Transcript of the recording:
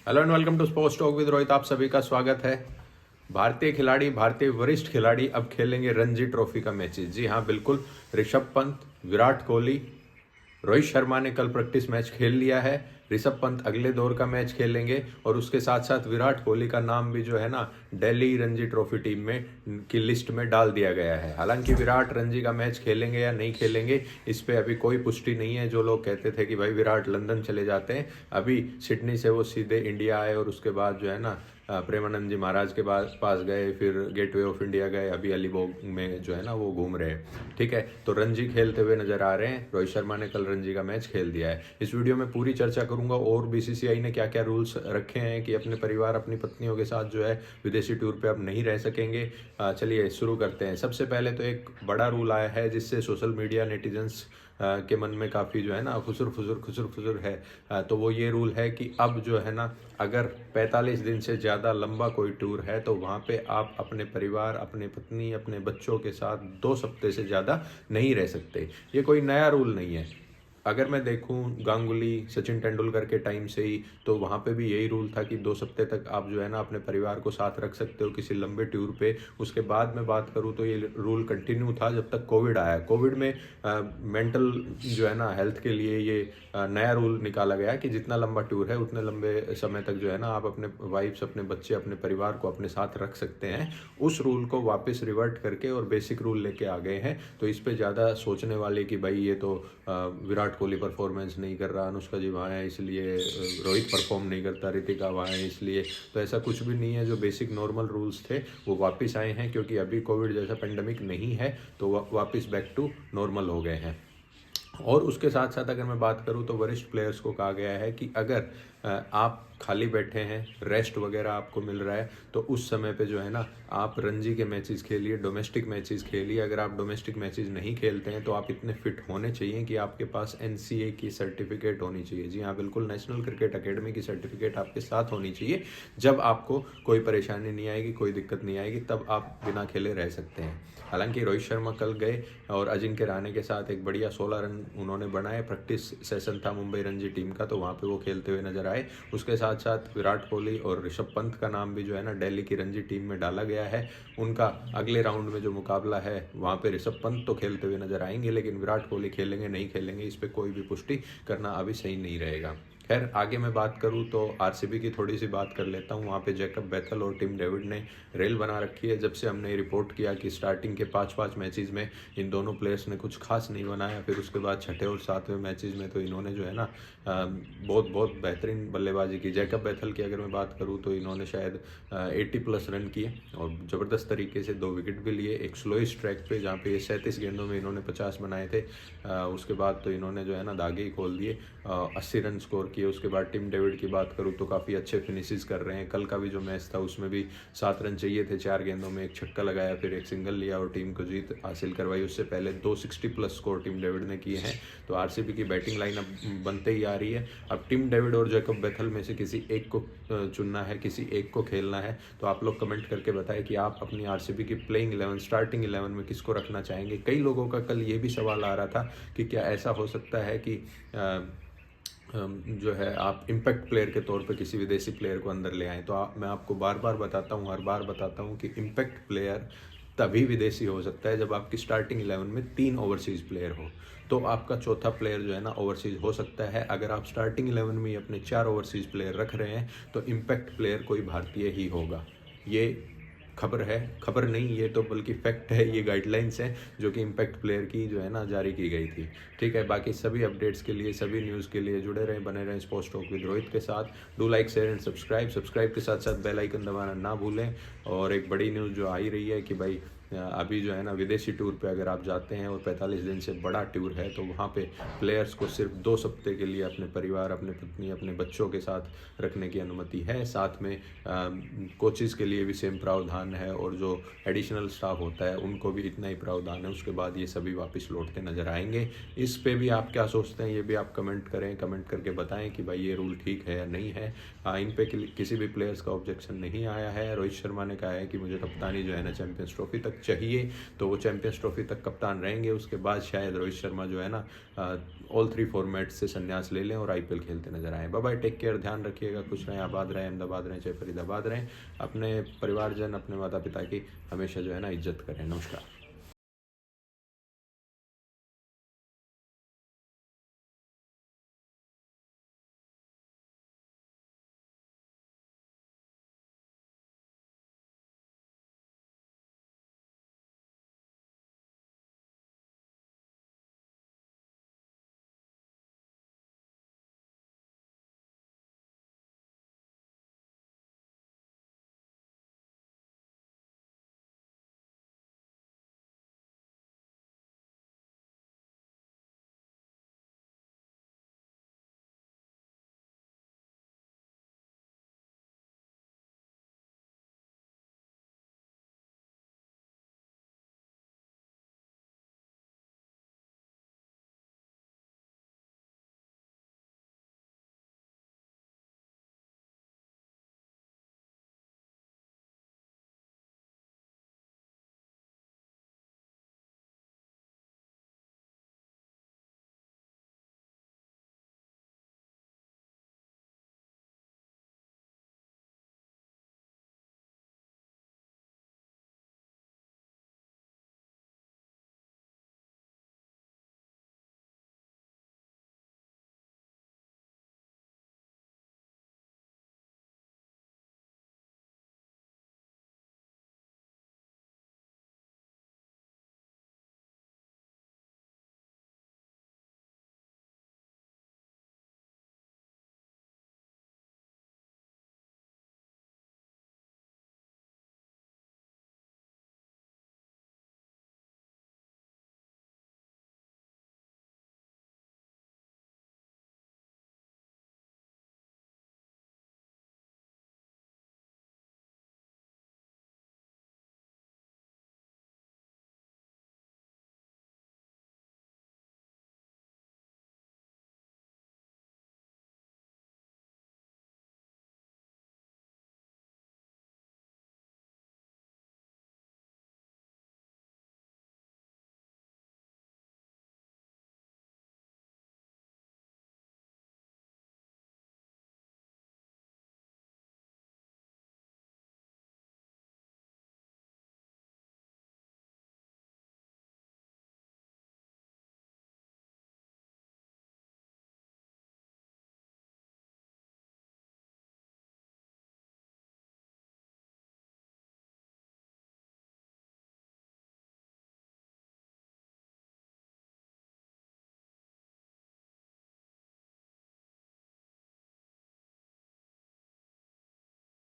Hello and welcome to sports talk with Rohit. आप सभी का स्वागत है। भारतीय खिलाड़ी, भारतीय वरिष्ठ खिलाड़ी अब खेलेंगे रणजी ट्रॉफी का मैचेस। जी हाँ, बिल्कुल। ऋषभ पंत, विराट कोहली, रोहित शर्मा ने कल प्रैक्टिस मैच खेल लिया है। ऋषभ पंत अगले दौर का मैच खेलेंगे और उसके साथ साथ विराट कोहली का नाम भी जो है ना दिल्ली रणजी ट्रॉफी टीम में की लिस्ट में डाल दिया गया है। हालांकि विराट रणजी का मैच खेलेंगे या नहीं खेलेंगे इस पे अभी कोई पुष्टि नहीं है। जो लोग कहते थे कि भाई विराट लंदन चले जाते हैं, अभी सिडनी से वो सीधे इंडिया आए और उसके बाद जो है ना प्रेमानंद जी महाराज के पास गए, फिर गेटवे ऑफ इंडिया गए, अभी अलीबोग में जो है ना वो घूम रहे हैं। ठीक है, तो रणजी खेलते हुए नजर आ रहे हैं। रोहित शर्मा ने कल रणजी का मैच खेल दिया है। इस वीडियो में पूरी चर्चा करूंगा और बीसीसीआई ने क्या क्या रूल्स रखे हैं कि अपने परिवार, अपनी पत्नियों के साथ जो है विदेशी टूर पे अब नहीं रह सकेंगे। चलिए शुरू करते हैं। सबसे पहले तो एक बड़ा रूल आया है जिससे सोशल मीडिया नेटिजन्स के मन में काफ़ी जो है ना खुसुर है। तो वो ये रूल है कि अब जो है ना अगर 45 दिन से ज़्यादा लंबा कोई टूर है तो वहाँ पे आप अपने परिवार, अपने पत्नी, अपने बच्चों के साथ 2 हफ्ते से ज़्यादा नहीं रह सकते। ये कोई नया रूल नहीं है। अगर मैं देखूं गांगुली, सचिन तेंदुलकर के टाइम से ही तो वहाँ पे भी यही रूल था कि 2 हफ्ते तक आप जो है ना अपने परिवार को साथ रख सकते हो किसी लंबे टूर पे। उसके बाद में बात करूँ तो ये रूल कंटिन्यू था जब तक कोविड आया। कोविड में मेंटल जो है ना हेल्थ के लिए ये नया रूल निकाला गया कि जितना लंबा टूर है उतने लंबे समय तक जो है ना आप अपने वाइफ्स, अपने बच्चे, अपने परिवार को अपने साथ रख सकते हैं। उस रूल को वापस रिवर्ट करके और बेसिक रूल लेके आ गए हैं। तो इस पे ज़्यादा सोचने वाले कि भाई ये तो विराट कोहली परफॉर्मेंस नहीं कर रहा, अनुष्का जी वहाँ है इसलिए, रोहित परफॉर्म नहीं करता, ऋतिका वहाँ है इसलिए, तो ऐसा कुछ भी नहीं है। जो बेसिक नॉर्मल रूल्स थे वो वापस आए हैं क्योंकि अभी कोविड जैसा पेंडेमिक नहीं है, तो वापस बैक टू नॉर्मल हो गए हैं। और उसके साथ साथ अगर मैं बात करूं तो वरिष्ठ प्लेयर्स को कहा गया है कि अगर आप खाली बैठे हैं, रेस्ट वगैरह आपको मिल रहा है, तो उस समय पे जो है ना आप रणजी के मैचेस खेलिए, डोमेस्टिक मैचेस खेलिए। अगर आप डोमेस्टिक मैचेस नहीं खेलते हैं तो आप इतने फिट होने चाहिए कि आपके पास एनसीए की सर्टिफिकेट होनी चाहिए। जी हाँ, बिल्कुल, नेशनल क्रिकेट अकेडमी की सर्टिफिकेट आपके साथ होनी चाहिए। जब आपको कोई परेशानी नहीं आएगी, कोई दिक्कत नहीं आएगी, तब आप बिना खेले रह सकते हैं। हालांकि रोहित शर्मा कल गए और अजिंक्य रहाणे के साथ एक बढ़िया 16 रन उन्होंने बनाए। प्रैक्टिस सेशन था मुंबई रणजी टीम का, तो वहाँ पे वो खेलते हुए नजर आए। उसके साथ साथ विराट कोहली और ऋषभ पंत का नाम भी जो है ना दिल्ली की रणजी टीम में डाला गया है। उनका अगले राउंड में जो मुकाबला है वहाँ पे ऋषभ पंत तो खेलते हुए नजर आएंगे, लेकिन विराट कोहली खेलेंगे नहीं खेलेंगे इस पर कोई भी पुष्टि करना अभी सही नहीं रहेगा। खैर, आगे मैं बात करूं तो आरसीबी की थोड़ी सी बात कर लेता हूं। वहाँ पे जैकब बेथल और टिम डेविड ने रेल बना रखी है। जब से हमने रिपोर्ट किया कि स्टार्टिंग के 5-5 मैचेस में इन दोनों प्लेयर्स ने कुछ खास नहीं बनाया, फिर उसके बाद छठे और सातवें मैचेस में तो इन्होंने जो है ना बहुत बहुत बेहतरीन बल्लेबाजी की। जैकब बेथल की अगर मैं बात करूँ तो इन्होंने शायद 80+ रन किए और ज़बरदस्त तरीके से 2 विकेट भी लिए एक स्लोइस्ट ट्रैक पे, जहाँ पे 37 गेंदों में इन्होंने 50 बनाए थे। उसके बाद तो इन्होंने जो है ना दागे ही खोल दिए, 80 रन स्कोर किए। उसके बाद टिम डेविड की बात करूँ तो काफ़ी अच्छे फिनिशेस कर रहे हैं। कल का भी जो मैच था उसमें भी 7 रन चाहिए थे, 4 गेंदों में एक छक्का लगाया, फिर एक सिंगल लिया और टीम को जीत हासिल करवाई। उससे पहले 260+ स्कोर टिम डेविड ने किए हैं। तो आरसीबी की बैटिंग लाइन अब बनते ही आ रही है। अब टिम डेविड और जैकब बेथल में से किसी एक को चुनना है, किसी एक को खेलना है। तो आप लोग कमेंट करके बताएं कि आप अपनी आरसीबी की प्लेइंग 11, स्टार्टिंग 11 में किसको रखना चाहेंगे। कई लोगों का कल ये भी सवाल आ रहा था कि क्या ऐसा हो सकता है कि जो है आप इम्पैक्ट प्लेयर के तौर पे किसी विदेशी प्लेयर को अंदर ले आएँ। तो मैं आपको बार बार बताता हूँ, हर बार बताता हूँ कि इम्पैक्ट प्लेयर तभी विदेशी हो सकता है जब आपकी स्टार्टिंग 11 में 3 ओवरसीज़ प्लेयर हो। तो आपका चौथा प्लेयर जो है ना ओवरसीज़ हो सकता है। अगर आप स्टार्टिंग 11 में ही अपने 4 ओवरसीज़ प्लेयर रख रहे हैं तो इम्पैक्ट प्लेयर कोई भारतीय ही होगा। ये खबर है, खबर नहीं ये तो बल्कि फैक्ट है, ये गाइडलाइंस हैं जो कि इम्पैक्ट प्लेयर की जो है ना जारी की गई थी। ठीक है, बाकी सभी अपडेट्स के लिए, सभी न्यूज़ के लिए जुड़े रहें, बने रहें स्पोर्ट्स टॉक विद रोहित के साथ। Do like, share and subscribe के साथ साथ बेल आइकन दबाना ना भूलें। और एक बड़ी न्यूज़ जो आ ही रही है कि भाई अभी जो है ना विदेशी टूर पे अगर आप जाते हैं और 45 दिन से बड़ा टूर है तो वहाँ पे प्लेयर्स को सिर्फ 2 हफ्ते के लिए अपने परिवार, अपने पत्नी, अपने बच्चों के साथ रखने की अनुमति है। साथ में कोचेज़ के लिए भी सेम प्रावधान है और जो एडिशनल स्टाफ होता है उनको भी इतना ही प्रावधान है। उसके बाद ये सभी वापस लौटते नज़र आएंगे। इस पे भी आप क्या सोचते हैं ये भी आप कमेंट करें, कमेंट करके बताएं कि भाई ये रूल ठीक है या नहीं है। इन पे किसी भी प्लेयर्स का ऑब्जेक्शन नहीं आया है। रोहित शर्मा ने कहा है कि मुझे कप्तानी जो है ना चैंपियंस ट्रॉफी तक तक चाहिए तो वो चैंपियंस ट्रॉफी तक कप्तान रहेंगे। उसके बाद शायद रोहित शर्मा जो है ना ऑल 3 फॉर्मेट से संन्यास ले लें और IPL खेलते नजर आएँ। बाय बाय, टेक केयर, ध्यान रखिएगा, खुश रहें, आबाद रहें, अहमदाबाद रहें, चाहे फरीदाबाद रहें। अपने परिवारजन, अपने माता पिता की हमेशा जो है ना इज्जत करें। नमस्कार।